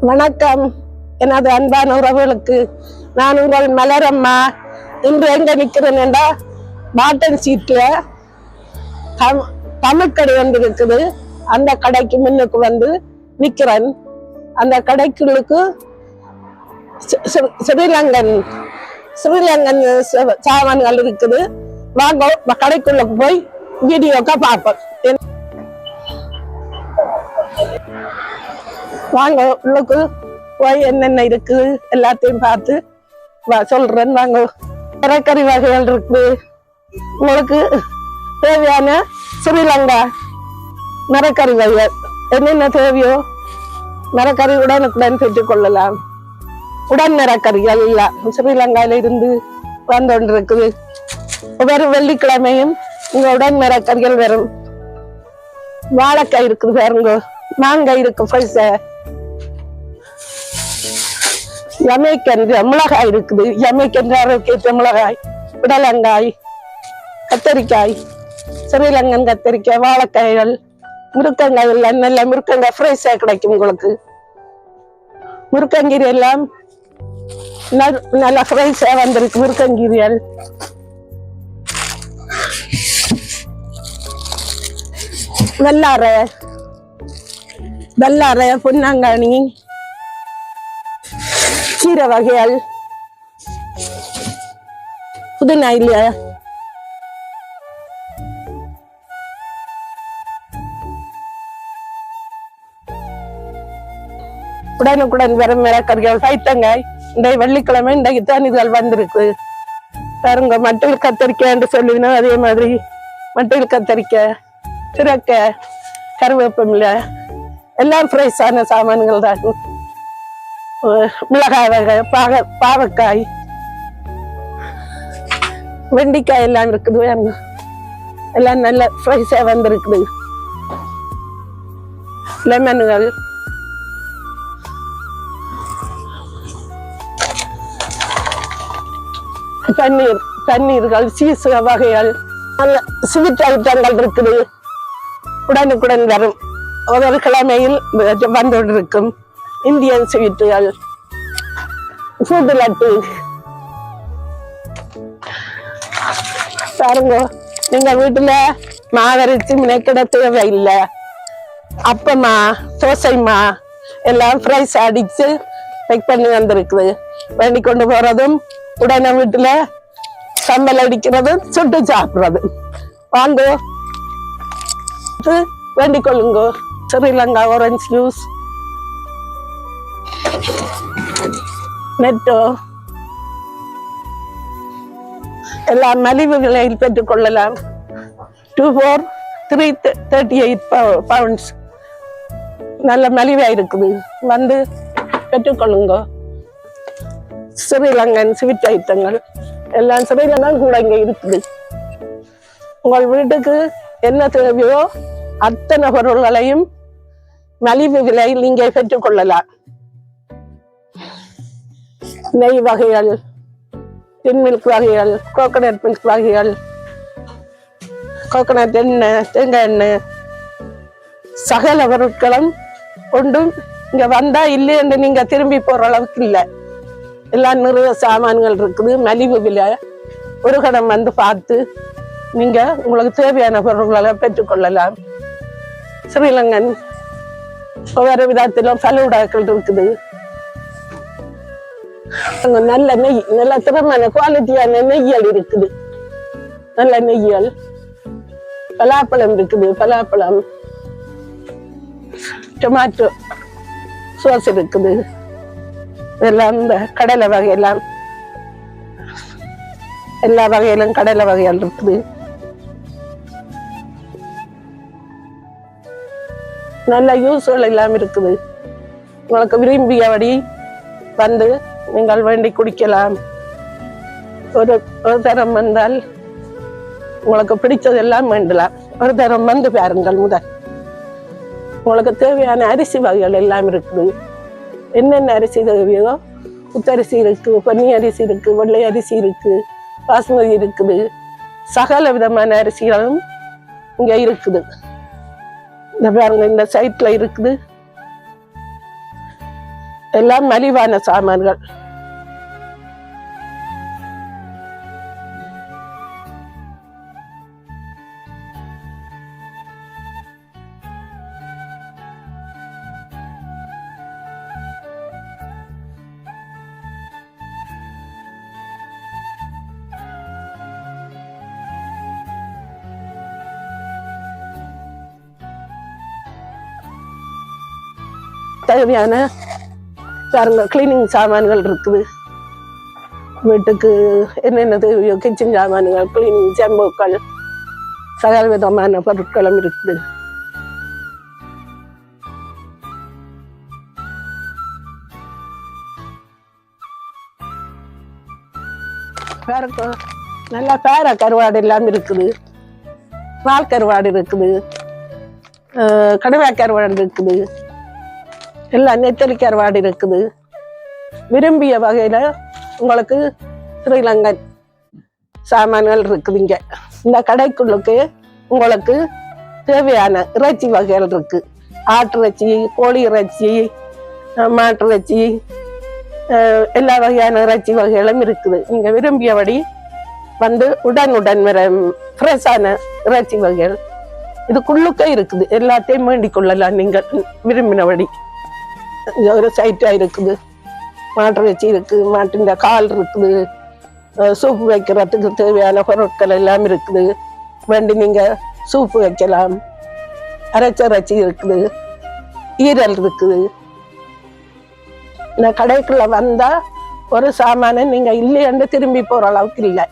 வணக்கம் எனது அன்பான உறவுகளுக்கு. நான் உங்கள் மலரம்மா. இன்று எங்க நிற்கிறேன் என்றா பாட்டன் சீட்ல தமிழ்கடை வந்து இருக்குது. அந்த கடைக்கு முன்னுக்கு வந்து நிற்கிறேன். அந்த கடைக்குள்ளுக்கு ஸ்ரீலங்கன் சாமான்கள் இருக்குது. வாங்க கடைக்குள்ள போய் வீடியோக்கா பார்ப்போம். வாங்க உள்ளுக்கு போய் என்னென்ன இருக்குது எல்லாத்தையும் பார்த்து சொல்றேன். வாங்க மரக்கறி வகைகள் இருக்குது. உங்களுக்கு தேவையான ஸ்ரீலங்கா மரக்கறி வகைகள் என்னென்ன தேவையோ மரக்கறி உடனுக்குடன் பெற்றுக் கொள்ளலாம். உடன் மரக்கறிகள் எல்லாம் ஸ்ரீலங்காயில இருந்து வந்து இருக்குது. ஒவ்வொரு வெள்ளிக்கிழமையும் இங்க உடன் மரக்கறிகள் வரும். வாழைக்காய் இருக்குது பாருங்க, மாங்காய் இருக்கு, பைசா யமேக்கன் மிளகாய் இருக்குது. யமேக்கன் ஆரோக்கியற்ற மிளகாய், புடலங்காய், கத்தரிக்காய், ஸ்ரீலங்கன் கத்தரிக்காய், வாழைக்காய்கள், முருக்கங்காய் எல்லாம் நல்ல முருக்கங்காய் ஃப்ரெஷ்ஷா கிடைக்கும். உங்களுக்கு முருக்கங்கீரை எல்லாம் நல்ல ஃப்ரெஷ்ஷா வந்திருக்கு. முருக்கங்கீரியல் வெள்ளாரை, பொன்னாங்கானி, கீரை வகைகள், புதினா இல்லையா, உடனுக்குடன் வரும் மிளகறிகள், பைத்தங்காய். இந்த வெள்ளிக்கிழமை இன்றைக்கு தான் இதுகள் வந்திருக்கு பாருங்க. மட்டையில் கத்தரிக்காய் என்று சொல்லுவீங்க, அதே மாதிரி மட்டையில் கத்தரிக்காய், சுரக்காய், கருவேப்பமில்லை எல்லாம் ஃப்ரெஷ்ஷான சாமான்கள் தான். மிளகாய் வகை, பாவக்காய், வெண்டிக்காய் எல்லாம் இருக்குது. எல்லாம் நல்ல ஃப்ரெஷ்ஷா வந்திருக்குது. லெமன்கள், பன்னீர்கள், சீஸ் வகைகள், நல்ல ஸ்வீட் ஐட்டங்கள் இருக்குது. உடனுக்குடன் வரும். ஒவ்வொரு கிழமையில் வந்து கொண்டிருக்கும் இந்தியன் ஸ்வீட்டுகள், சூடு லட்டு பாருங்க. நீங்க வீட்டுல மாவரைச்சு மினைக்கிட தேவையில்லை. அப்பமா, தோசைமா எல்லாம் ஃப்ரைஸ் அடிச்சு பேக் பண்ணி வந்திருக்குது. வேண்டி கொண்டு போறதும் உடனே வீட்டுல சம்பல் அடிக்கிறதும் சுட்டு சாப்பிடுறது. வாங்க வேண்டிக் கொள்ளுங்க. ஸ்ரீலங்கா ஆரஞ்சு ஜூஸ், நெட்டோ எல்லாம் மலிவு விலையில் பெற்றுக் கொள்ளலாம். 2 for 338 pounds. நல்ல மலிவா இருக்குது. வந்து பெற்றுக்கொள்ளுங்க. ஸ்ரீலங்கன் ஸ்வீட் ஐட்டங்கள் எல்லாம் ஸ்ரீலங்கன் கூட இங்க இருக்குது. உங்கள் வீட்டுக்கு என்ன தேவையோ அத்தனை பொருள்களையும் மலிவு விலையில் நீங்க பெற்றுக் கொள்ளலாம். நெய் வகைகள், டின் மில்க் வகைகள், கோகனட் மில்க் வகைகள், கோகனட் எண்ணெய், தேங்காய் எண்ணெய், சகல பொருட்களும் ஒன்றும் இங்க வந்தா இல்லை என்று நீங்க திரும்பி போற அளவுக்கு இல்லை. எல்லாம் நிறைய சாமான்கள் இருக்குது. மலிவு விலை. ஒரு கடம் வந்து பார்த்து நீங்க உங்களுக்கு தேவையான பொருட்களை பெற்றுக்கொள்ளலாம். ஸ்ரீலங்கன் ஒவ்வொரு விதத்திலும் ஃபலூடாக்கள் இருக்குது. நல்ல நெய், நல்ல திறமான குவாலிட்டியான நெய்யல் இருக்குது. நல்ல நெய்யல், பலாப்பழம் இருக்குது. பலாப்பழம், டொமாட்டோ சோஸ் இருக்குது. எல்லாம் இந்த கடலை வகையெல்லாம் எல்லா வகையிலும் கடலை வகைகள் இருக்குது. நல்ல யூஸ்கள் எல்லாம் இருக்குது. உங்களுக்கு விரும்பியபடி வந்து நீங்கள் வேண்டி குடிக்கலாம். ஒரு தரம் வந்தால் உங்களுக்கு பிடிச்சதெல்லாம் வேண்டலாம். ஒரு தரம் வந்து பாருங்கள். முதல் உங்களுக்கு தேவையான அரிசி வகைகள் எல்லாம் இருக்குது. என்னென்ன அரிசி தேவையோ புத்தரிசி இருக்கு, பொன்னி அரிசி இருக்கு, வெள்ளை அரிசி இருக்கு, பாஸ்மதி இருக்குது. சகல விதமான அரிசிகளும் இங்க இருக்குது. இந்த பாருங்க, இந்த சைட்ல இருக்குது. எல்லாம் மலிவான சாமான்கள். தேவையான கிளீனிங் சாமான்கள் இருக்குது. வீட்டுக்கு என்னென்ன தேவையோ கிச்சன் சாமான்கள், கிளீனிங் ஜம்புக்கள், சகல விதமான பொருட்களும் இருக்குது. நல்லா பேர கருவாடு எல்லாம் இருக்குது. பால் கருவாடு இருக்குது, கடுவா கருவாடு இருக்குது, எல்லாம் நெத்தலி கருவாடு இருக்குது. விரும்பிய வகையில உங்களுக்கு ஸ்ரீலங்கன் சாமான்கள் இருக்குது. இங்க இந்த கடைக்குள்ளுக்கு உங்களுக்கு தேவையான இறைச்சி வகைகள் இருக்கு. ஆட்டு இறைச்சி, கோழி இறைச்சி, மாட்டு இறைச்சி, எல்லா வகையான இறைச்சி வகைகளும் இருக்குது. நீங்க விரும்பியபடி வந்து உடனுடன் வர ஃப்ரெஷ்ஷான இறைச்சி வகைகள் இதுக்குள்ளுக்க இருக்குது. எல்லாத்தையும் வேண்டிக் கொள்ளலாம் நீங்கள் விரும்பினபடி. ஒரு சைட்டா இருக்குது, மாட்டு இறைச்சி இருக்கு, மாட்டின் கால் இருக்குது, சூப்பு வைக்கிறதுக்கு தேவையான பொருட்கள் எல்லாம் இருக்குது. வேண்டி நீங்க சூப்பு வைக்கலாம். அரைச்ச இறைச்சி இருக்குது, ஈரல் இருக்குது. இந்த கடைக்குள்ள வந்தா ஒரு சாமானம் நீங்க இல்லையென்று திரும்பி போற அளவுக்கு இல்லை.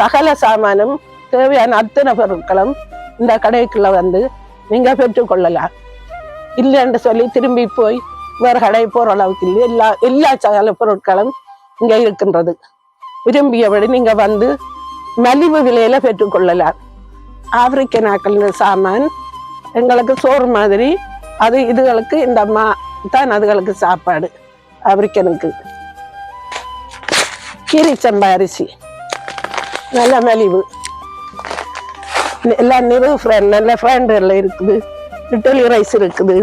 சகல சாமானும் தேவையான அத்தனை பொருட்களும் இந்த கடைக்குள்ள வந்து நீங்க பெற்றுக்கொள்ளலாம். இல்லைன்னு சொல்லி திரும்பி போய் வேறு கடை போற அளவுக்கு இல்லை. எல்லா சகல பொருட்களும் இங்க இருக்கின்றது. விரும்பியபடி நீங்க வந்து மலிவு விலையில பெற்றுக்கொள்ளலாம். ஆப்பிரிக்க நாக்கள் சாமான் எங்களுக்கு சோறு மாதிரி, அது இதுகளுக்கு இந்த அம்மா தான் அதுகளுக்கு சாப்பாடு. ஆப்பிரிக்கனுக்கு கீரிச்சம்பா அரிசி நல்ல மலிவு, எல்லாம் நல்ல ஃப்ரெண்டுல இருக்குது. இட்டலி ரைஸ் இருக்குது,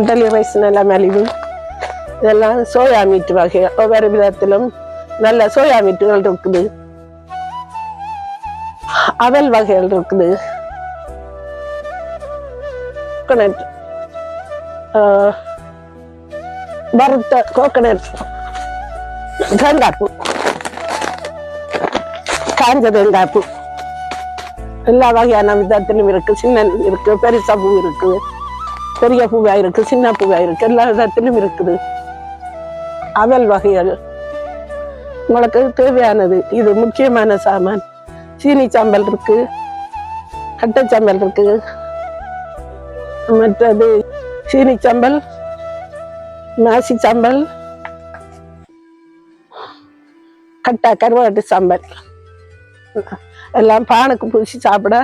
இட்டலி ரைஸ் நல்ல மலிவு. இதெல்லாம் சோயா மீட் வகை, ஒவ்வொரு விதத்திலும் நல்ல சோயா மீட்டுகள் இருக்குது. அவல் வகைகள் இருக்குது. கோகனட், வறுத்த கோகனட், தேங்காய்ப்பூ, காஞ்ச தேங்காய்ப்பூ எல்லா வகையான விதத்திலும் இருக்கு. சின்ன இருக்கு, பெருசா பூ இருக்கு, பெரிய பூவா இருக்கு, சின்ன பூவா இருக்கு, எல்லா விதத்திலும் இருக்குது. அவல் வகைகள் உங்களுக்கு தேவையானது. இது முக்கியமான சாமான். சீனி சாம்பல் இருக்கு, கட்டை சாம்பல் இருக்கு. மற்றது சீனி சாம்பல், நாசி சாம்பல், கட்டை கருவாட்டு சாம்பல் எல்லாம் பானுக்கு பூசி சாப்பிட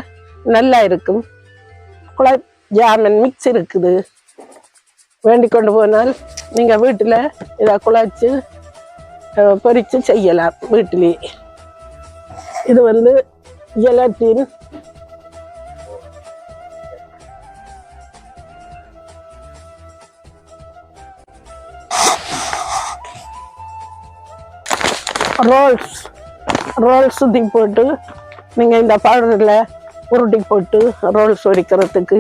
நல்லா இருக்கும். குழாய் ஜாமன் மிக்ஸ் இருக்குது. வேண்டி கொண்டு போனால் நீங்க வீட்டுல இதை குழாய்ச்சி பொரிச்சு செய்யலாம் வீட்டிலே. இது வந்து ஜெலட்டின், ரோல்ஸ் சுத்தி போட்டு நீங்க இந்த பவுடர்ல உருட்டி போட்டு ரோல்ஸ் ஒடிக்கிறதுக்கு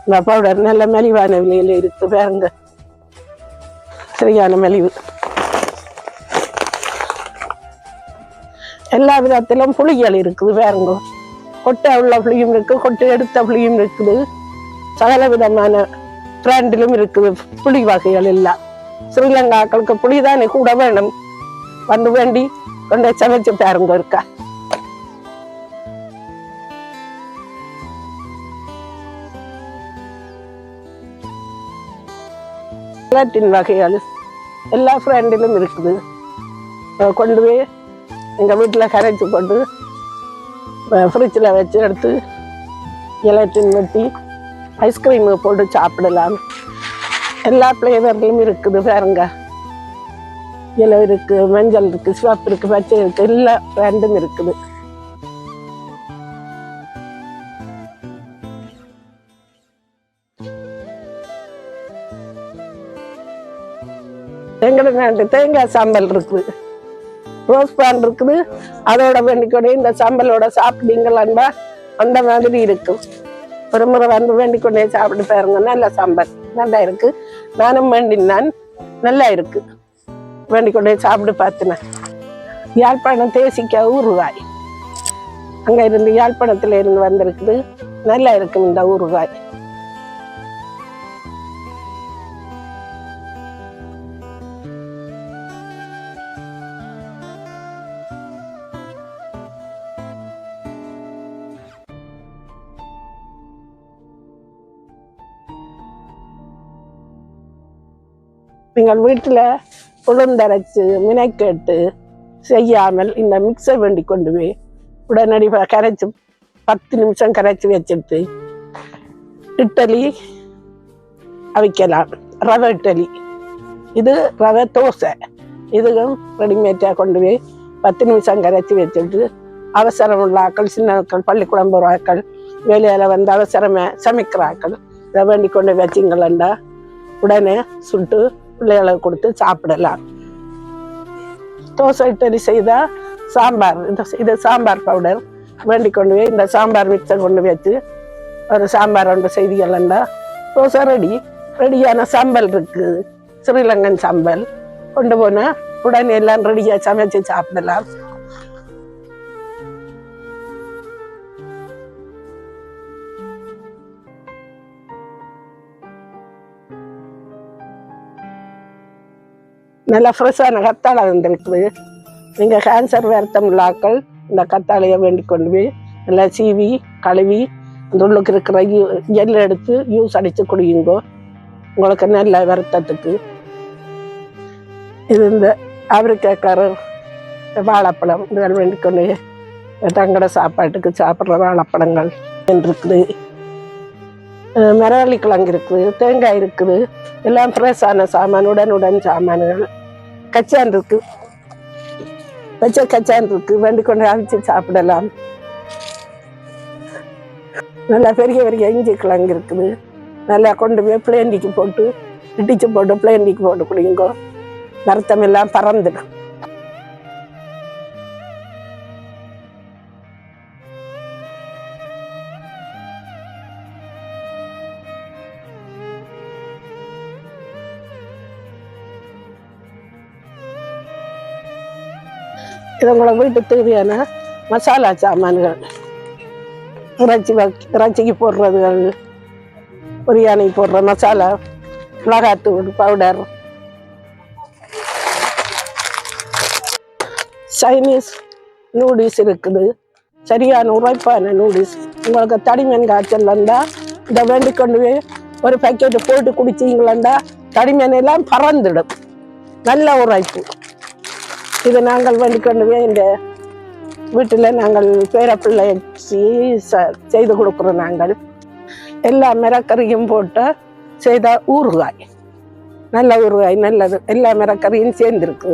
இந்த பவுடர் நல்ல மலிவான விலையில இருக்கு. பாருங்க, சரியான மலிவு. எல்லா விதத்திலும் புளிகள் இருக்குது. பாருங்க, கொட்டை உள்ள புளியும் இருக்கு, கொட்டை எடுத்த புளியும் இருக்குது. சகல விதமான பிராண்டிலும் இருக்குது புளி வகைகள் எல்லாம். ஸ்ரீலங்காக்களுக்கு புளிதானே கூட வேணும். வந்து வேண்டி கொண்டு சமைச்சு பாருங்க இருக்கா. வகைகள் எல்லா பிராண்டிலும் இருக்குது. கொண்டு போய் எங்க வீட்டுல கரைச்சி போட்டு ஃப்ரிட்ஜில் வச்சு எடுத்து ஜெலட்டின் வெட்டி ஐஸ்கிரீம் போட்டு சாப்பிடலாம். எல்லா ஃப்ளேவர்லையும் இருக்குது. பாருங்க, இலை இருக்கு, மஞ்சள் இருக்கு, சிவப்பு இருக்கு, பச்சை இருக்கு, எல்லா பிராண்டும் இருக்குது. எங்கிட்ட தேங்காய் சாம்பல் இருக்குது, ரோஸ் பான் இருக்குது. அதோட வேண்டிக்கொண்டே இந்த சாம்பலோட சாப்பிட்டீங்களாண்டா அந்த மாதிரி இருக்கும். ஒரு முறை வந்து வேண்டிக்கொண்டே சாப்பிட்டு பாருங்க, நல்ல சாம்பல் நல்லா இருக்கு. நானும் வேண்டினான், நல்லா இருக்கு. வேண்டிக்கொண்டே சாப்பிட்டு பார்த்தினேன். யாழ்ப்பாணம் தேசிக்காய் ஊறுகாய், அங்க இருந்து யாழ்ப்பாணத்துல இருந்து வந்திருக்குது. நல்லா இருக்கும் இந்த ஊறுகாய். நீங்கள் வீட்டில் உளுந்தரைச்சு மினைக்கேட்டு செய்யாமல் இந்த மிக்சர் வேண்டி கொண்டு போய் உடனடியாக கரைச்சி 10 நிமிஷம் கரைச்சி வச்சுட்டு இட்லி அவிக்கலாம். ரவை இட்லி, இது ரவை தோசை, இதுவும் ரெடிமேடாக கொண்டு போய் 10 நிமிஷம் கரைச்சி வச்சுட்டு அவசரம் உள்ள ஆக்கள், சின்ன ஆக்கள், பள்ளிக்கூடம் போகிற ஆக்கள், வேலையில் வந்து அவசரமாக சமைக்கிற ஆக்கள் இதை வேண்டி கொண்டு வச்சிங்களா உடனே சுட்டு பிள்ளைகளுக்கு கொடுத்து சாப்பிடலாம். தோசை இட்லி செய்தால் சாம்பார், இது சாம்பார் பவுடர் வேண்டி கொண்டு போய் இந்த சாம்பார் மிக்சர் கொண்டு வச்சு ஒரு சாம்பார் ஒன்று செய்திகளா தோசை ரெடி. ரெடியான சாம்பல் இருக்குது, ஸ்ரீலங்கன் சாம்பல் கொண்டு போனால் உடனே எல்லாம் ரெடியாக சமைச்சு சாப்பிடலாம். நல்லா ஃப்ரெஷ்ஷான கத்தாழை வந்துருக்குது. நீங்கள் கேன்சர் வருத்தம் உள்ளாக்கள் இந்த கத்தாழையை வேண்டி கொண்டு போய் நல்லா சீவி கழுவி அந்த உள்ளுக்கு இருக்கிற ஜெல் எடுத்து யூஸ் அடித்து குடியுங்கோ, உங்களுக்கு நல்ல வருத்தத்துக்கு. இது இந்த ஆப்பிரிக்காக்கார வாழைப்பழம் இதெல்லாம் வேண்டி கொண்டு தங்கட சாப்பாட்டுக்கு சாப்பிட்ற வாழைப்பழங்கள் இருக்குது. மரவள்ளி கிழங்கு இருக்குது, தேங்காய் இருக்குது, எல்லாம் ஃப்ரெஷ்ஷான சாமான், உடன் சாமான்கள். கச்சான் இருக்கு, பச்சை கச்சான் இருக்கு, வேண்டி கொண்டு அவிச்சு சாப்பிடலாம். நல்லா பெரிய பெரிய இஞ்சி கிழங்கு இருக்குது, நல்லா கொண்டு போய் பிளேண்டிக்கு போட்டு இடிச்சு போட்டு பிளேண்டிக்கு போட்டு குடிங்கோ, வருத்தம் எல்லாம் பறந்துடும். இது உங்களை வீட்டுக்கு தேவையான மசாலா சாமான்கள், இறைச்சிக்கு போடுறதுகள், பிரியாணி போடுற மசாலா, மிளகாத்தூள் பவுடர், சைனீஸ் நூடுல்ஸ் இருக்குது, சரியான உரைப்பான நூடுல்ஸ். உங்களுக்கு தடிமீன் காய்ச்சல் வந்தால் இதை வேண்டி கொண்டு போய் ஒரு பேக்கெட்டு போட்டு குடிச்சிங்களா தடிமீன் எல்லாம் பறந்துடும், நல்ல உரைப்பு. இது நாங்கள் வேண்டி கொண்டு போய் இந்த வீட்டில் நாங்கள் பேரப்பிள்ளை செய்து கொடுக்குறோம். நாங்கள் எல்லா மிரக்கறியும் போட்டு செய்த ஊறுகாய், நல்ல ஊறுகாய், நல்லது. எல்லா மிரக்கறியும் சேர்ந்துருக்கு,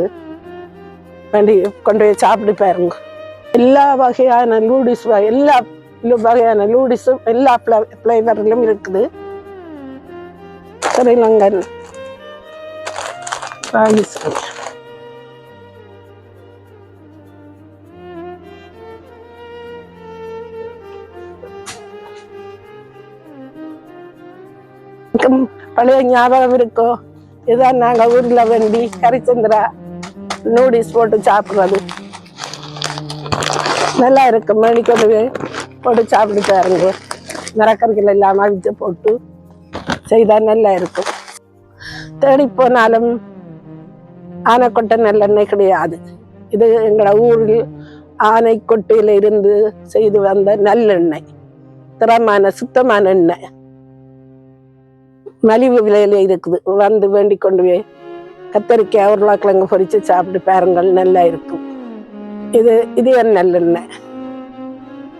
வேண்டி கொண்டு போய் சாப்பிட்டு பாருங்க. எல்லா வகையான நூடுல்ஸ், எல்லா வகையான நூடுல்ஸும் எல்லா ஃப்ளேவரிலும் இருக்குது. ஸ்ரீலங்கன் பழைய ஞாபகம் இருக்கோ, இதுதான் நாங்கள் ஊரில் வேண்டி கரிச்சந்திரா நூடுல்ஸ் போட்டு சாப்பிட்றது. நல்லா இருக்கு, மணிக்கொண்டு போட்டு சாப்பிட்டு பாருங்க. மரக்கறிகள் எல்லாம் அவிச்சு போட்டு செய்தால் நல்லா இருக்கும். தேடி போனாலும் ஆனைக்கொட்டை நல்லெண்ணெய் கிடையாது. இது எங்களோட ஊரில் ஆனைக்கொட்டையில இருந்து செய்து வந்த நல்லெண்ணெய், தரமான சுத்தமான எண்ணெய், மலிவு விலையில இருக்குது. வந்து வேண்டி கொண்டு போய் கத்தரிக்காய் உருளைக்கிழங்கு பொரிச்சு சாப்பிட்டு பாருங்கள், நல்லா இருக்கும். இது என் நல்லெண்ணெய்,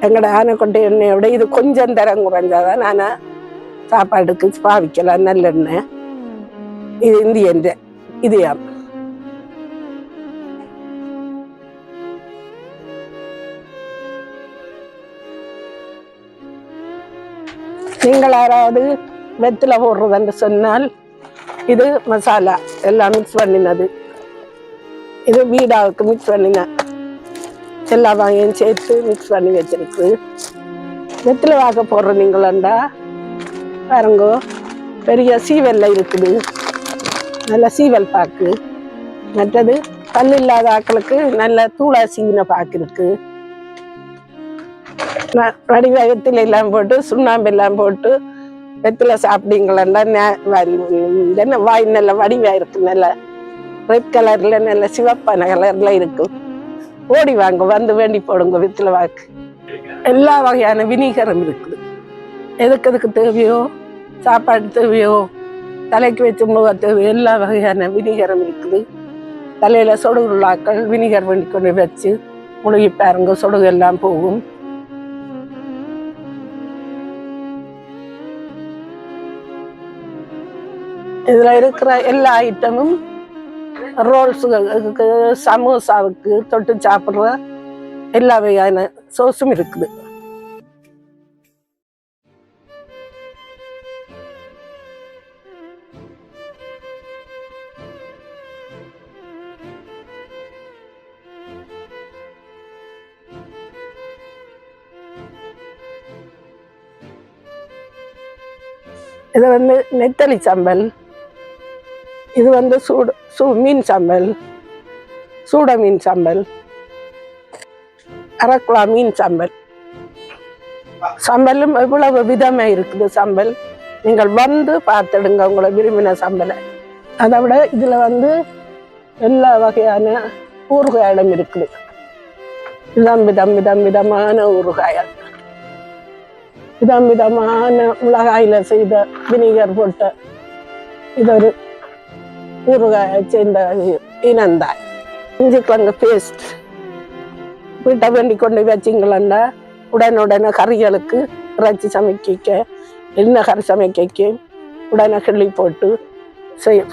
எங்களோட ஆனைக்கொட்டை எண்ணெயோட இது கொஞ்சம் தரம் குறைஞ்சாதான் நான் சாப்பாட்டுக்கு பாவிக்கலாம். நல்லெண்ணெய் இது இந்தியன் இதுயாம். நீங்கள் யாராவது வெத்தில போடுறதுன்னு சொன்னால் இது மசாலா எல்லாம் மிக்ஸ் பண்ணினது. இது வீடாவுக்கு மிக்ஸ் பண்ணின எல்லா வகையும் சேர்த்து மிக்ஸ் பண்ணி வச்சிருக்கு. வெத்தில வாக்க போடுற நீங்களா பாருங்கோ, பெரிய சீவல்ல இருக்குது, நல்ல சீவல் பாக்கு. மற்றது பல் இல்லாத ஆக்களுக்கு நல்ல தூளா சீவின பாக்கு இருக்கு. வடிவகத்தில் எல்லாம் போட்டு சுண்ணாம்பு எல்லாம் போட்டு வெத்தில சாப்பிட்டீங்களா வாய் நல்ல வடிவா இருக்கு, நல்ல ரெட் கலர்ல நல்ல சிவப்பான கலர்ல இருக்கும். ஓடி வாங்க, வந்து வேண்டி போடுங்க வெத்தில வாக்கு. எல்லா வகையான வினிகரும் இருக்குது. எதுக்கு தேவையோ, சாப்பாடு தேவையோ, தலைக்கு வச்சு முக தேவையோ, எல்லா வகையான வினிகரும் இருக்குது. தலையில சொடுகு உள்ளாக்கள் வினிகர் வேண்டி கொண்டு வச்சு முழுகி பாருங்க, சொடுகு எல்லாம் போகும். இதுல இருக்கிற எல்லா ஐட்டமும் ரோல்ஸுக்கு, சமோசாவுக்கு தொட்டு சாப்பிடுற எல்லா வகையான சோஸும் இருக்குது. இது நெத்தலி சம்பல். இது மீன் சம்பல், சூட மீன் சம்பல், அரக்குழா மீன் சம்பல். சம்பலும் எவ்வளவு விதமா இருக்குது சம்பல். நீங்கள் வந்து பார்த்துடுங்க உங்களை விரும்பின சம்பலை. அதை விட இதுல எல்லா வகையான ஊறுகாயிடம் இருக்குது. விதமான ஊறுகாயம், விதமான மிளகாயில செய்த வினிகர் போட்ட இது ஒரு ஊறுகாயை சேர்ந்த இனந்தாய். இஞ்சி கிழங்கு பேஸ்ட் வீட்டை வேண்டி கொண்டு வச்சிங்களா உடனுடனே கறிகளுக்கு இறைச்சி சமைக்க, என்ன கறி சமைக்க உடனே கிள்ளி போட்டு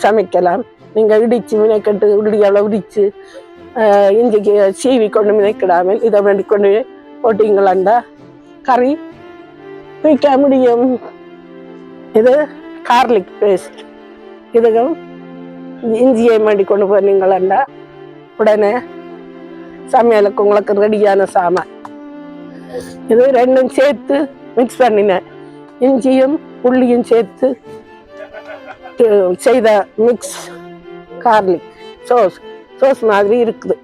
சமைக்கலாம். நீங்கள் இடித்து மினைக்கட்டு உள்ளியால் இடித்து இஞ்சிக்கு சீவி கொண்டு மினைக்கிடாமல் இதை வேண்டி கொண்டு போட்டிங்களா கறி வைக்க முடியும். இது கார்லிக் பேஸ்ட். இதுவும் இஞ்சியை மாடி கொண்டு போனீங்களா உடனே சமையலுக்கு உங்களுக்கு ரெடியான சாமான். இது ரெண்டும் சேர்த்து மிக்ஸ் பண்ணினேன். இஞ்சியும் உள்ளியும் சேர்த்து செய்த மிக்ஸ் கார்லிக் சோஸ் மாதிரி இருக்குது.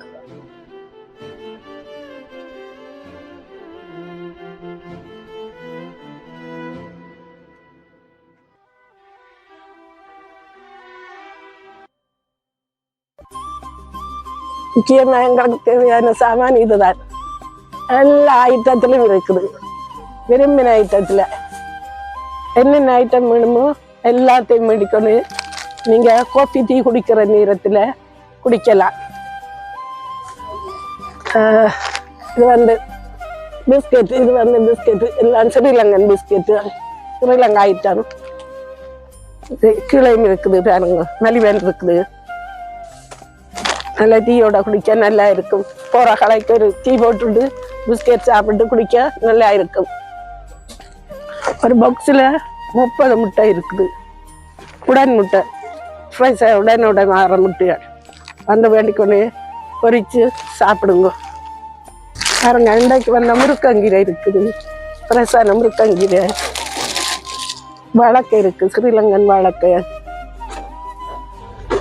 முக்கியமா எங்களுக்கு தேவையான சாமான் இதுதான். எல்லா ஐட்டத்திலும் இருக்குது. விரும்பின ஐட்டத்துல என்னென்ன ஐட்டம் வேணுமோ எல்லாத்தையும் மேடிக்கணும். நீங்க காஃபி டீ குடிக்கிற நேரத்துல குடிக்கலாம். இது பிஸ்கெட். இது பிஸ்கெட் எல்லாம் ஸ்ரீலங்கன் பிஸ்கெட்டு, ஸ்ரீலங்கா ஐட்டம். கீழையும் இருக்குது பாருங்க, மலிவன் இருக்குது. நல்லா டீயோட குடிக்க நல்லா இருக்கும். போற கலைக்கு ஒரு டீ போட்டுட்டு பிஸ்கெட் சாப்பிட்டு குடிக்க நல்லா இருக்கும். ஒரு பாக்ஸில் 30 முட்டை இருக்குது. உடன் முட்டை, ஃப்ரெஷ்ஷாக உடனுடன் ஆகிற முட்டைகள் வேண்டிக்கொண்டு பொரித்து சாப்பிடுங்க. பாருங்க, இன்றைக்கு முருக்கங்கீரை இருக்குது, ஃப்ரெஷ்ஷான முருக்கங்கீரை. வாழைக்காய் இருக்குது, ஸ்ரீலங்கன் வாழைக்காய்.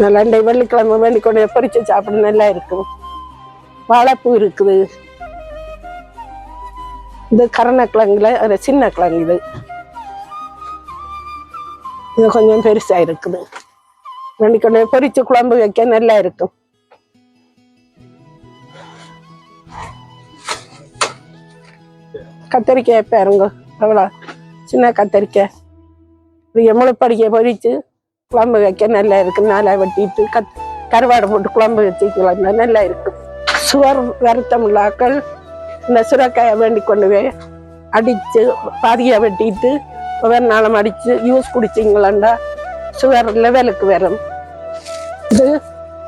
நல்லா வெள்ளிக்கிழமை வேண்டிக்கொண்டு பொரிச்சு சாப்பிட நல்லா இருக்கும். வாழைப்பூ இருக்குது. இது கரணக்கிழங்குல ஒரு சின்ன கிழங்கு. இது கொஞ்சம் பெருசா இருக்குது. வேண்டிக்கொண்டு பொரிச்சு குழம்பு வைக்க நல்லா இருக்கும். கத்தரிக்காய் பாருங்க, அவ்வளோ சின்ன கத்தரிக்காய் முளைப்படிக்க பொரிச்சு குழம்பு வைக்க நல்லா இருக்கு. நாளா வெட்டிட்டு கருவாடை போட்டு குழம்பு வச்சுக்கலாம், நல்லா இருக்கு. சுவர் வருத்தமுள்ளாக்கள் இந்த சுரக்காயை வேண்டி கொண்டு போய் அடிச்சு பாதியை வெட்டிட்டு ஒவ்வொரு நாளும் அடிச்சு யூஸ் குடிச்சிங்களா சுகர் லெவலுக்கு வரும். இது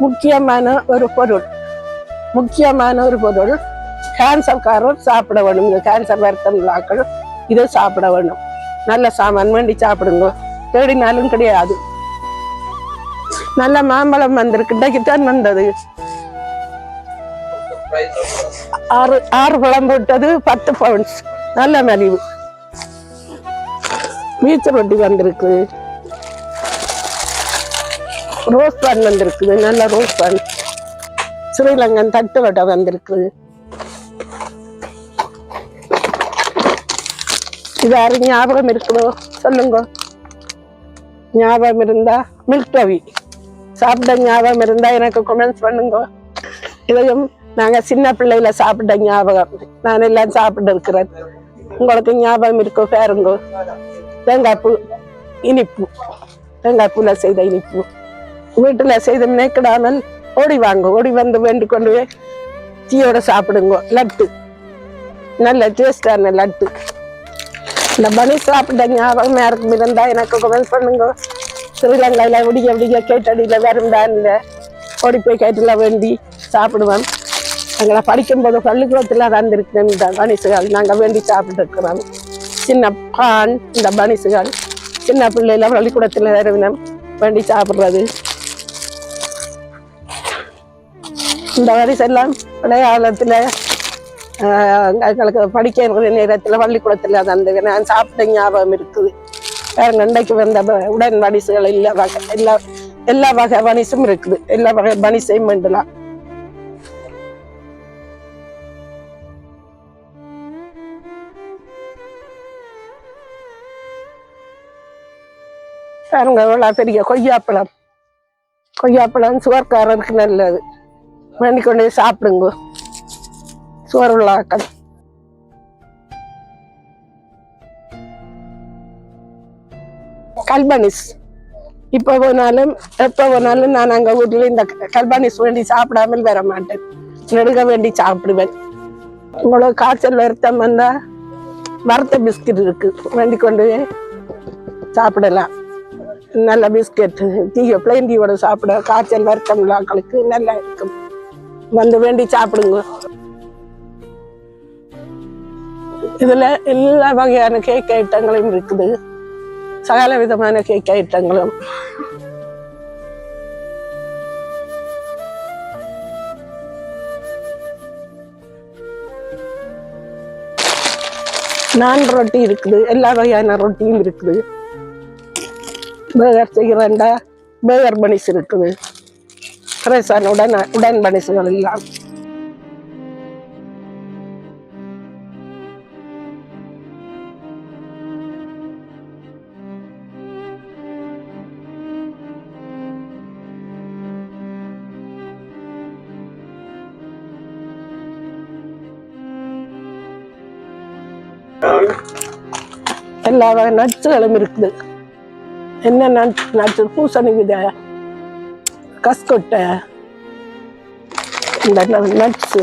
முக்கியமான ஒரு பொருள். கேன்சர்காரர் சாப்பிட வேணும். இந்த கேன்சர் வருத்தமுள்ளாக்கள் இதை சாப்பிட வேணும். நல்ல சாமான் வேண்டி சாப்பிடுங்க, தேடினாலும் கிடையாது. நல்ல மாம்பழம் வந்திருக்கு, இன்றைக்குத்தான் வந்தது. 6 பழம் போட்டது 10 பவுண்ட்ஸ், நல்ல மலிவு. பீச் ரொட்டி வந்திருக்கு, ரோஸ் பான் வந்திருக்குது, நல்ல ரோஸ் பான். ஸ்ரீலங்கன் தட்டு வடை வந்திருக்குது. இது யாரு ஞாபகம் இருக்குதோ சொல்லுங்க. ஞாபகம் இருந்தா மில்க் டவி சாப்பிட்ட ஞாபகம் இருந்தா எனக்கு கமெண்ட்ஸ் பண்ணுங்க. இதையும் நாங்க சின்ன பிள்ளையில சாப்பிட்ட ஞாபகம், நான் எல்லாம் சாப்பிட்டு இருக்கிறேன். உங்களுக்கு ஞாபகம் இருக்கோ பாருங்க. தேங்காய் பூ இனிப்பு, தேங்காய் பூல செய்த இனிப்பு வீட்டுல செய்த நினைக்கிடாமல் ஓடி வாங்க, ஓடி வந்து வேண்டி கொண்டு போய் டீயோட சாப்பிடுங்க. லட்டு நல்ல டேஸ்டான லட்டு. இந்த பனி சாப்பிட்ட ஞாபகம் யாருக்கும் இருந்தா எனக்கு கமெண்ட் பண்ணுங்க. ஸ்ரீலங்காயில விடிய விடிய கேட்டடியில வரும்தான் இல்லை, ஓடி போய் கேட்டுல வேண்டி சாப்பிடுவேன். எங்களை படிக்கும்போது பள்ளிக்கூடத்துல வந்திருக்கிறேன் இந்த பனிசுகள், நாங்க வேண்டி சாப்பிட்டு இருக்கிறோம். சின்ன பான் இந்த பனிசுகள் சின்ன பிள்ளைல பள்ளிக்கூடத்துல வருவினம் வேண்டி சாப்பிடுறது. இந்த வரிசெல்லாம் விளையாளத்துல எங்களுக்கு படிக்கிற நேரத்துல பள்ளிக்கூடத்துல அந்த நான் சாப்பிட்ட ஞாபகம் இருக்குது. இன்றைக்கு வந்த உடன் பனிசுகள் எல்லா வகை பனிசும் இருக்குது, எல்லா வகை பனிசையும் வேண்டலாம். பாருங்க எவ்வளோ பெரிய கொய்யாப்பழம். கொய்யாப்பழம் சுகர்காரருக்கு நல்லது, வேண்டி கொண்டு சாப்பிடுங்க சுகர் உள்ளாக்கள். கல்பனிஸ் இப்ப போனாலும் எப்ப போனாலும் நான் அங்க வீட்டுல இந்த கல்பனிஸ் வேண்டி சாப்பிடாமல் வர மாட்டேன், நெடுக வேண்டி சாப்பிடுவேன். உங்களுக்கு காய்ச்சல் வருத்தம் வந்தா வறுத்த பிஸ்கட் இருக்கு, வேண்டி கொண்டு சாப்பிடலாம். நல்ல பிஸ்கட் டீயோ பிளைன் டீயோட சாப்பிட காய்ச்சல் வருத்தம் உள்ளாக்களுக்கு நல்லா இருக்கும், வந்து வேண்டி சாப்பிடுங்க. இதுல எல்லா வகையான கேக் ஐட்டங்களும் இருக்குது, சகல விதமான கேக் ஐட்டங்களும். நான் ரொட்டி இருக்குது, எல்லா வகையான ரொட்டியும் இருக்குது. பேகர் செய்கிறண்டா பேகர் பனிஸ் இருக்குது, ஃப்ரெஷ்ஷான உடன் பனிசுகள் எல்லாம். எல்லா வகை நட்ஸுகளும் இருக்குது. என்ன நட்ஸ்? பூசணி விதை, கஸ்கொட்டை, இந்த நட்ஸ்,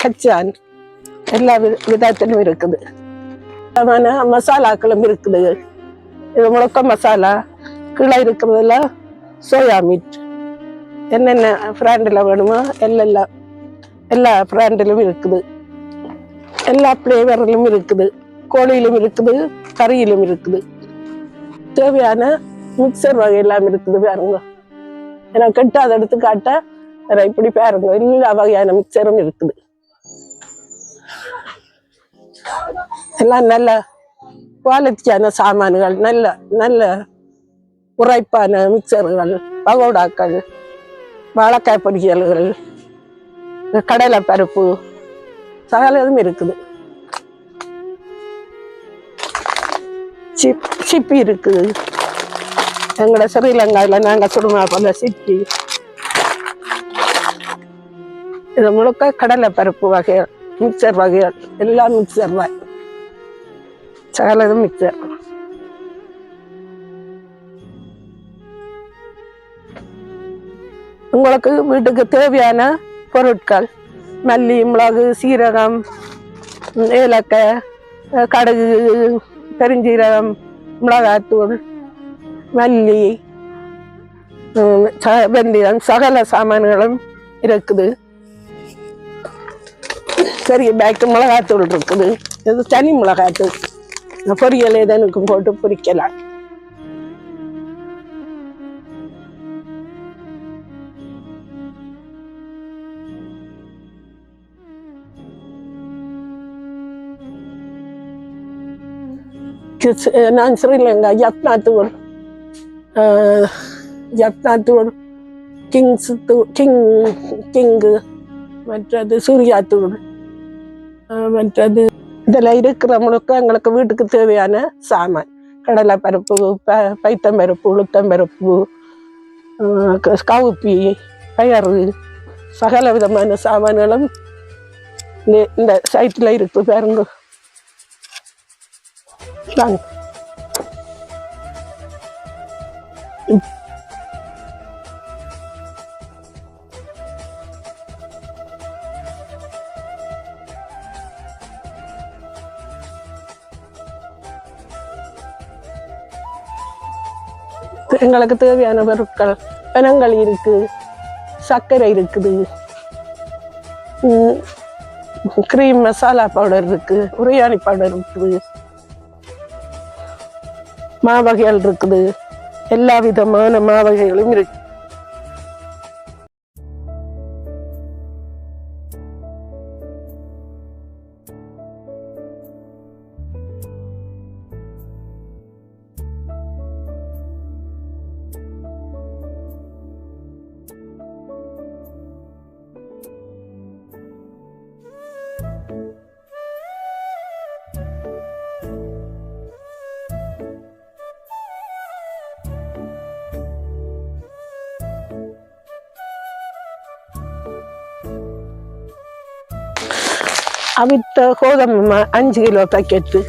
கச்சான், எல்லா விதத்திலும் இருக்குது. மசாலாக்களும் இருக்குது. இது முழக்க மசாலா, கீழே இருக்கிறதுல சோயா மீட், என்னென்ன பிராண்டில் வேணுமோ எல்லா பிராண்டிலும் இருக்குது, எல்லா ஃப்ளேவரிலும் இருக்குது, கோழியிலும் இருக்குது, கறியிலும் இருக்குது. தேவையான மிக்சர் வகையெல்லாம் இருக்குது பாருங்க. எனக்கு கெட்டாத எடுத்து காட்ட இப்படி பாருங்க, எல்லா வகையான மிக்சரும் இருக்குது. எல்லாம் நல்ல குவாலிட்டியான சாமான்கள், நல்ல நல்ல உரைப்பான மிக்சர்கள், பகோடாக்கள், வாழைக்காய் பொரியல்கள், கடலை பருப்பு, சகலதும் இருக்குது. சிப்பி இருக்குது, எங்களோட ஸ்ரீலங்காவில் நாங்கள் சுடுமா போல சிப்பி. இது முழுக்க கடலை பருப்பு வகைகள், மிக்சர் வகைகள், எல்லாம் மிக்சர் தான், சகலதும் மிக்சர். உங்களுக்கு வீட்டுக்கு தேவையான பொருட்கள் மல்லி, மிளகு, சீரகம், ஏலக்காய், கடுகு, பெருஞ்சீரகம், மிளகாத்தூள், மல்லி, வெந்தயம், சகல சாமான்களும் இருக்குது. பெரிய பேக்கு மிளகாத்தூள் இருக்குது, இது தனி மிளகாத்தூள், பொரியல் எதனுக்கும் போட்டு பொரிக்கலாம். நான் ஸ்ரீலங்கா யப்னாத்தூள் கிங்கு மற்றது சூர்யாத்தூள் மற்றது இதெல்லாம் இருக்கிற முழுக்க எங்களுக்கு வீட்டுக்கு தேவையான சாமான் கடலை பருப்பு பைத்தம்பருப்பு உளுத்தம்பருப்பு கவுப்பி பயறு சகல விதமான சாமான்களும் இந்த சைட்டில் இருக்கு பாருங்க. எங்களுக்கு தேவையான பொருட்கள் பனங்கள் இருக்கு, சர்க்கரை இருக்குது, கிரீம் மசாலா பவுடர் இருக்கு, உரியாணி பவுடர் இருக்குது, மாவகைகள் இருக்குது, எல்லா விதமான மாவகைகளும் இருக்கு. அவித்த கோதுமை 5 கிலோ பேக்கெட்டு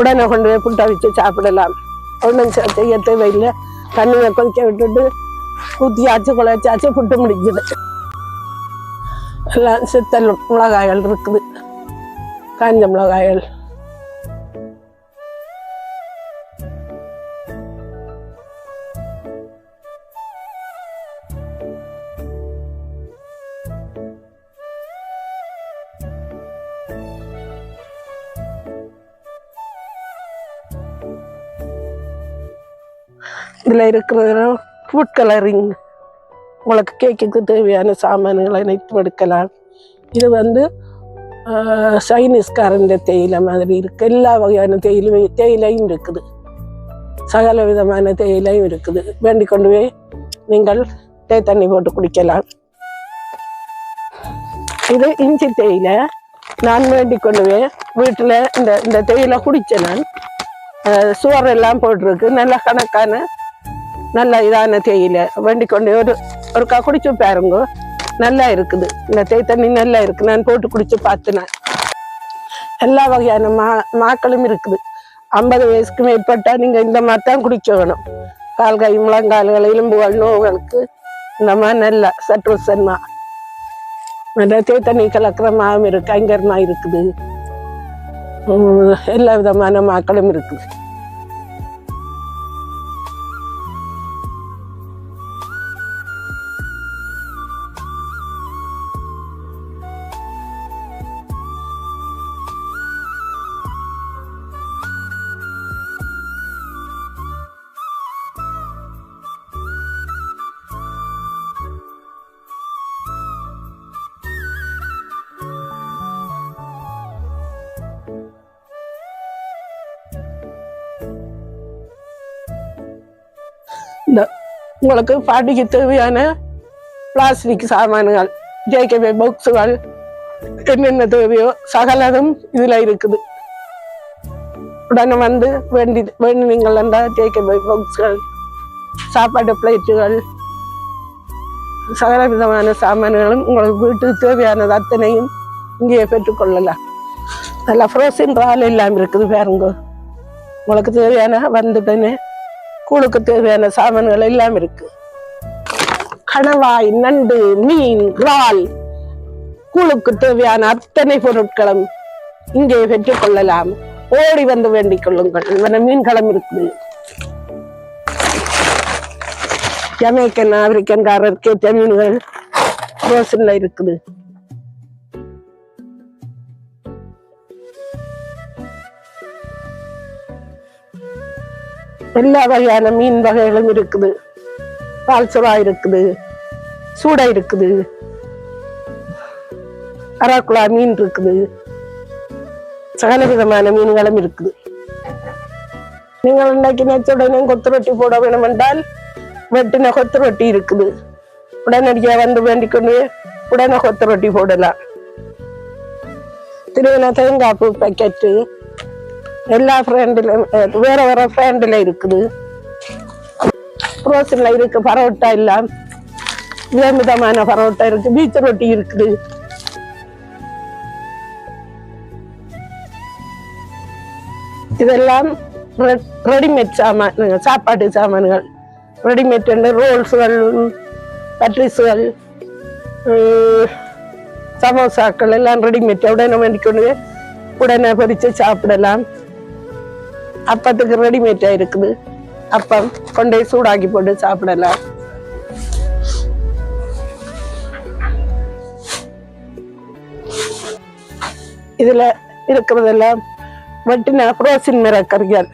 உடனே கொண்டு போய் புட்டை வச்சு சாப்பிடலாம். ஒன்றும் செய்ய தேவையில்லை. தண்ணியை கொதிக்க விட்டுட்டு ஊற்றியாச்சு குழைச்சாச்சு புட்டு முடிஞ்சுது. எல்லாம் சித்தல் மிளகாய்கள் இருக்குது, காஞ்ச மிளகாய்கள். இதில் இருக்கிற ஃபுட் கலரிங் உங்களுக்கு கேக்குக்கு தேவையான சாமான்களை அனைத்தும் எடுக்கலாம். இது சைனீஸ்காரன் தேயிலை மாதிரி இருக்கு. எல்லா வகையான தேயிலையும் இருக்குது, சகல விதமான தேயிலையும் இருக்குது. வேண்டி கொண்டு போய் நீங்கள் தண்ணி போட்டு குடிக்கலாம். இது இஞ்சி தேயிலை. நான் வேண்டி கொண்டு போய் வீட்டில் இந்த தேயிலை குடித்தேன். நான் சுவர் எல்லாம் போட்டிருக்கு, நல்ல கணக்கான நல்ல இதான தேயிலை. வேண்டி கொண்டு ஒருக்கா குடிச்சு பாருங்க, நல்லா இருக்குது. இந்த தண்ணி நல்லா இருக்கு. நான் போட்டு குடிச்சு பார்த்தினேன். எல்லா வகையான மாக்களும் இருக்குது. 50 வயசுக்கு மேற்பட்டா நீங்க இந்த மாதிரி தான் குடிக்க வேணும். கால் கை முழங்கால்கள் எலும்புகள் நோவுகளுக்கு இந்த மாதிரி நல்லா சற்றுசன்மா நல்ல தண்ணி கலக்கிற மாவும் இருக்கு, அங்கர்மா இருக்குது, எல்லா விதமான மாக்களும் இருக்குது. உங்களுக்கு பாட்டிக்கு தேவையான பிளாஸ்டிக் சாமான்கள், ஜேகேபி பாக்ஸுகள், என்னென்ன தேவையோ சகலதும் இதுல இருக்குது. உடனே வேண்டினீங்கள் என்றால் ஜேகேபி பாக்ஸுகள், சாப்பாடு பிளேட்டுகள், சகல விதமான சாமான்களும் உங்களுக்கு வீட்டுக்கு தேவையானது அத்தனையும் இங்கேயே பெற்றுக்கொள்ளலாம். நல்லா ஃப்ரோசன் ரால் எல்லாம் இருக்குது பாருங்க. உங்களுக்கு தேவையான வந்துட்டேன்னு கூழுக்கு தேவையான சாமான்கள் எல்லாம் இருக்கு. கணவாய், நண்டு, மீன், இறால், கூழுக்கு தேவையான அத்தனை பொருட்களும் இங்கே பெற்றுக் கொள்ளலாம். ஓடி வந்து வேண்டிக் கொள்ளுங்கள். மீன்களும் இருக்குது. ஜமேக்கன் ஆப்பிரிக்கன்காரருக்கு ஏற்ற மீன்கள் ரோசன்ல இருக்குது. எல்லா வகையான மீன் வகைகளும் இருக்குது. பால்சுறா இருக்குது, சூடை இருக்குது, அராக்குலா மீன் இருக்குது, சகல விதமான மீன்களும் இருக்குது. நீங்கள் இன்னைக்கு நெச்சுடனே கொத்து ரொட்டி போட வேணும் என்றால் வெட்டின கொத்து ரொட்டி இருக்குது, உடனடியா வந்து வேண்டிக் கொண்டு உடனே கொத்து ரொட்டி போடலாம். திருவிழா தேங்காய் பூ பேக்கெட்டு எல்லா ஃப்ரெண்டிலும் வேற வேற ஃப்ரெண்டில் இருக்குது. ரோஸ்ல இருக்கு, பரோட்டா எல்லாம் விதவிதமான பரோட்டா இருக்கு, பீச் ரொட்டி இருக்குது. இதெல்லாம் ரெடிமேட் சாமான், சாப்பாட்டு சாமான்கள். ரெடிமேட் ரோல்ஸுகள், பட்ரிஸுகள், சமோசாக்கள் எல்லாம் ரெடிமேட். உடனே வேண்டிக்கொண்டு உடனே பொரிச்சு சாப்பிடலாம். அப்பத்துக்கு ரெடிமேட்டா இருக்குது, அப்பம் கொண்டே சூடாக்கி போட்டு சாப்பிடலாம். இதுல இருக்கிறதெல்லாம் வெட்டின புரோசின் மிரக்கறிகள்.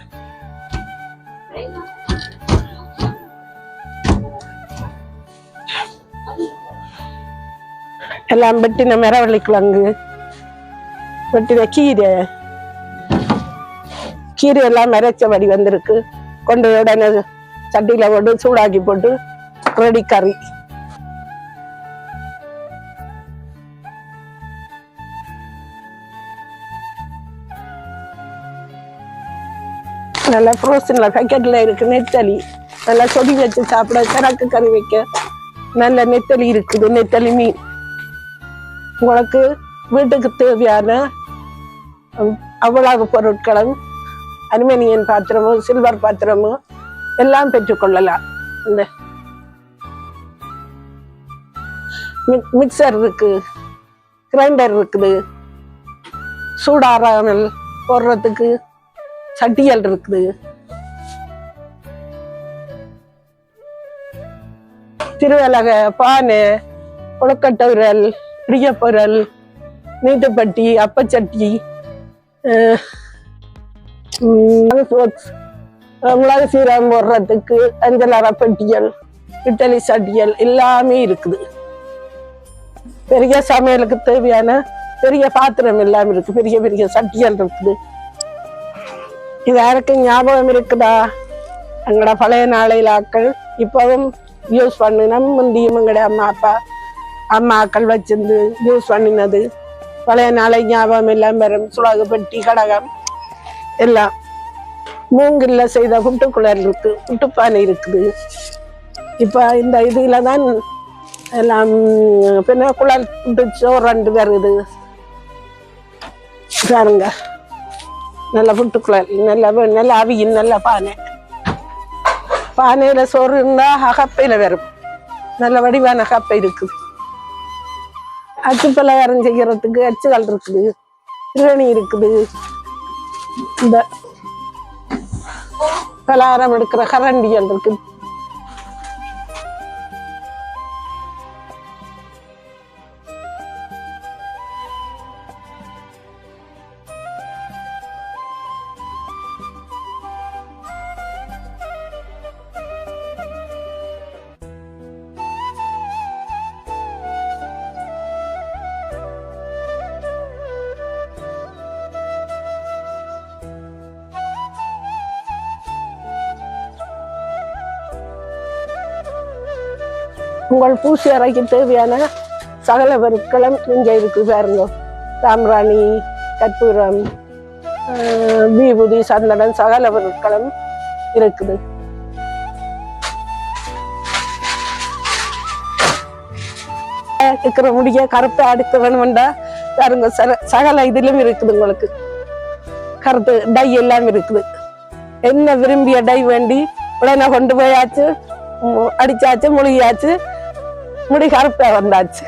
எல்லாம் வெட்டின மிரவள்ளி கிழங்கு, வெட்டின கீரை எல்லாம் மறைச்சபடி வந்திருக்கு. கொண்டு உடனே சட்டியில போட்டு சூடாக்கி போட்டு ரெடி கறி. நல்லா ஃப்ரோசன்ல பேக்கெட்ல இருக்கு நெத்தலி, நல்லா சொடி வச்சு சாப்பிட, சரக்கு கறி வைக்க நல்ல நெத்தலி இருக்குது. நெத்தலி மீன் உங்களுக்கு வீட்டுக்கு தேவையான அவ்வளவு பொருட்களும் அலுமினியம் பாத்திரமோ சில்வர் பாத்திரமோ எல்லாம் பெற்றுக்கொள்ளலாம். இந்த மிக்சர் இருக்கு, கிரைண்டர் இருக்குது, சூடாராமல் போடுறதுக்கு சட்டியல் இருக்குது. திருவலக பானை, கொழுக்கட்டை உரல், பிரியப்பொருள், நீட்டுப்பட்டி, அப்பச்சட்டி, மிளகு சீரகம் போடுறதுக்கு அஞ்சல் அரைப்பட்டியல், இட்டலி சட்டியல் எல்லாமே இருக்குது. பெரிய சமையலுக்கு தேவையான பெரிய பாத்திரம் எல்லாம் இருக்கு, பெரிய பெரிய சட்டியல் இருக்குது. இது யாருக்கும் ஞாபகம் இருக்குதா? எங்கட பழைய நாளையில ஆக்கள் இப்பவும் யூஸ் பண்ணினோம். முந்தியும் எங்கட அம்மாக்கள் வச்சிருந்து யூஸ் பண்ணினது பழைய நாளை ஞாபகம் எல்லாம் வரும். சுலகு பெட்டி, கடகம் எல்லாம். மூங்கில்ல செய்த புட்டுக்குழல் இருக்கு, புட்டுப்பானை இருக்குது. இப்ப இந்த இதுல தான் எல்லாம் பின்ன குழல் புட்டு சோறு ரெண்டு வருது பாருங்க. நல்ல புட்டுக்குழல், நல்ல அவியின் நல்ல பானை. பானையில சோறு இருந்தா அகப்பையில வரும், நல்ல வடிவான அகப்பை இருக்குது. அச்சு பலகாரம் செய்யறதுக்கு அச்சுகள் இருக்குது, திருவணி இருக்குது. இந்த பலகாரம் எடுக்கிற கரண்டிகள் இருக்குது. உங்கள் பூசி அறைக்கு தேவையான சகல பொருட்களும் இங்கே இருக்கு பாருங்க. சாம்பிராணி, கற்பூரம், விபூதி, சந்தனம் சகல பொருட்களும் இருக்குது. இருக்கிற முடிய கருத்தை அடுக்க வேணும்டா பாருங்க, சகல இதிலும் இருக்குது. உங்களுக்கு கருத்து டை எல்லாம் இருக்குது. என்ன விரும்பிய டை வேண்டி உடனே கொண்டு போயாச்சு, அடிச்சாச்சு, முழுகியாச்சு, முடி கருப்பா வந்தாச்சு.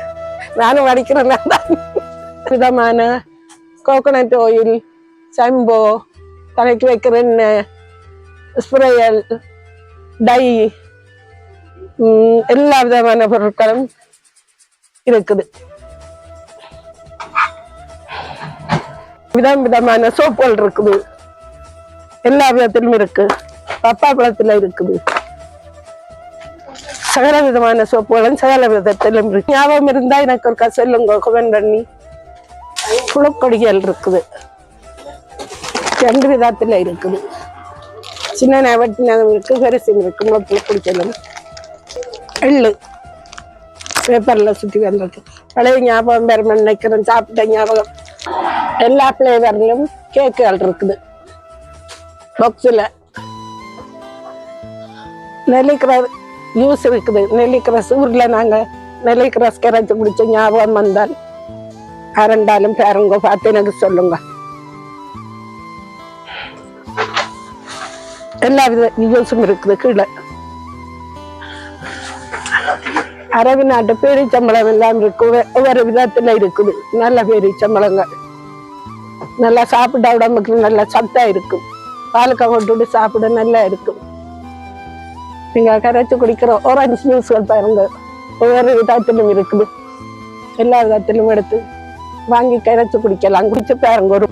நானும் அடிக்கிறேன். விதமான கோகோனட் ஆயில், சம்போ, தலைக்கு வைக்கிற எண்ணெய், ஸ்ப்ரேயல், டை, எல்லா விதமான பொருட்களும் இருக்குது. விதமான சோப்புகள் இருக்குது, எல்லா விதத்திலும் இருக்கு. பப்பா பழத்துல இருக்குது. சகல விதமான சோப்புகளும் சகல விதத்திலும் இருக்கு. ஞாபகம் இருந்தா எனக்கு ஒரு சொல்லுங்க, கமெண்ட் பண்ணி. குளக்கொடிகள் இருக்குது, 2 விதத்துல இருக்குது. சின்ன வெட்டினதும் இருக்கு, பெருசும் இருக்கு. உங்களுக்கு குடிக்கலாம். எள்ளு பேப்பரில் சுற்றி வந்திருக்கு. பழைய ஞாபகம் பெருமை நினைக்கிறேன். சாப்பிட்ட ஞாபகம். எல்லா ஃப்ளேவர்லையும் கேக்குகள் இருக்குது பாக்ஸில். நெல்லிக்கிரஸ் ஜூஸ் இருக்குது. நெல்லிக்கிரஸ் ஊரில் நாங்கள் நெல்லிக்கிரஸ் கரைச்சி குடிச்ச ஞாபகம் வந்தால் அரண்டாலும் பேருங்க பார்த்து எனக்கு சொல்லுங்க. எல்லா வித ஜூஸும் இருக்குது கீழே. அரபு நாட்டு பேரிச்சம்பளம் எல்லாம் இருக்கு. ஒவ்வொரு விதத்துல இருக்குது. நல்ல பேரிச்சம்பளங்கள் நல்லா சாப்பிட்டா உடம்புக்கு நல்ல சத்தா இருக்கும். பாலுக்க போட்டு சாப்பிட நல்லா இருக்கும். நீங்க கரைச்சு குடிக்கிற ஆரஞ்சு ஜூஸ்கள் பாருங்க, ஒவ்வொரு விதத்திலும் இருக்குது. எல்லா விதத்திலும் எடுத்து வாங்கி கரைச்சு குடிக்கலாம். குடிச்சு பாருங்க. ஒரு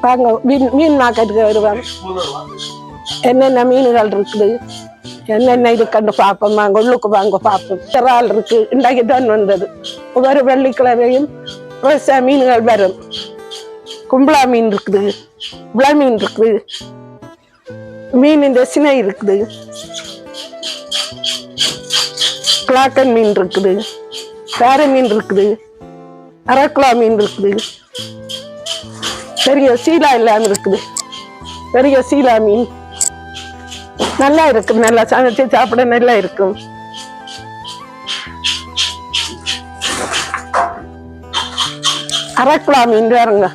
வாங்க மீன் மார்க்கெட்டுக்கு வருவாங்க. என்னென்ன மீன்கள் இருக்குது, என்னென்ன இருக்குன்னு பார்ப்போம். வாங்க உள்ளுக்கு வாங்க பார்ப்போம். இறால் இருக்கு. இன்றைக்கு தான் வந்தது. ஒவ்வொரு வெள்ளிக்கிழமையும் ஃப்ரெஷ்ஷா மீன்கள் வரும். கும்பலா மீன் இருக்குது, விளா மீன் இருக்குது, மீன் இந்த சினை இருக்குது, கிளாக்கன் மீன் இருக்குது, பேர மீன் இருக்குது, அரக்குலா மீன் இருக்குது, பெரிய சீலா இல்லாம இருக்குது. பெரிய சீலா மீன் நல்லா இருக்கும். நல்லா சமைச்சு சாப்பிட நல்லா இருக்கும். அரக்குலா மீன் வேறுங்க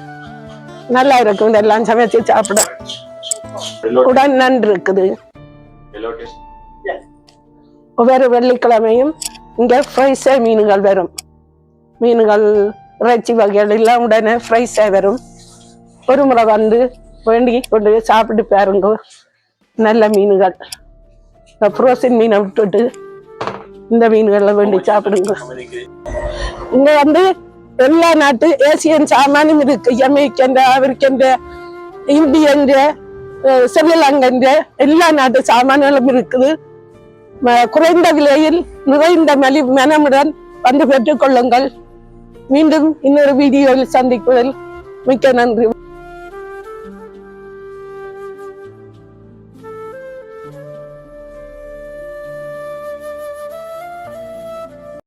நல்லா இருக்கும். இதெல்லாம் சமைச்சு சாப்பிட. உடன் நன்று இருக்குது. ஒவ்வொரு வெள்ளிக்கிழமையும் இங்க ஃப்ரைஸா மீன்கள் வரும். மீன்கள் இறைச்சி வகைகள் எல்லாம் உடனே ஃப்ரைஸா வரும். ஒரு முறை வந்து வேண்டி கொண்டு போய் சாப்பிட்டு பாருங்க. நல்ல மீன்கள். ஃப்ரோசன் மீனை விட்டுட்டு இந்த மீன்களை வேண்டி சாப்பிடுங்க. இங்க வந்து எல்லா நாட்டு ஏசியன் சாமானும் இருக்கு. அமெரிக்கன், ஆப்பிரிக்கன், இந்தியன், ஸ்ரீலங்கன் எல்லா நாட்டு சாமான்களும் இருக்குது. குறைந்த விலையில் நிறைந்த மனமுடன் வந்து பெற்றுக் கொள்ளுங்கள். மீண்டும் இன்னொரு வீடியோவில் சந்திப்பதில் மிக்க நன்றி.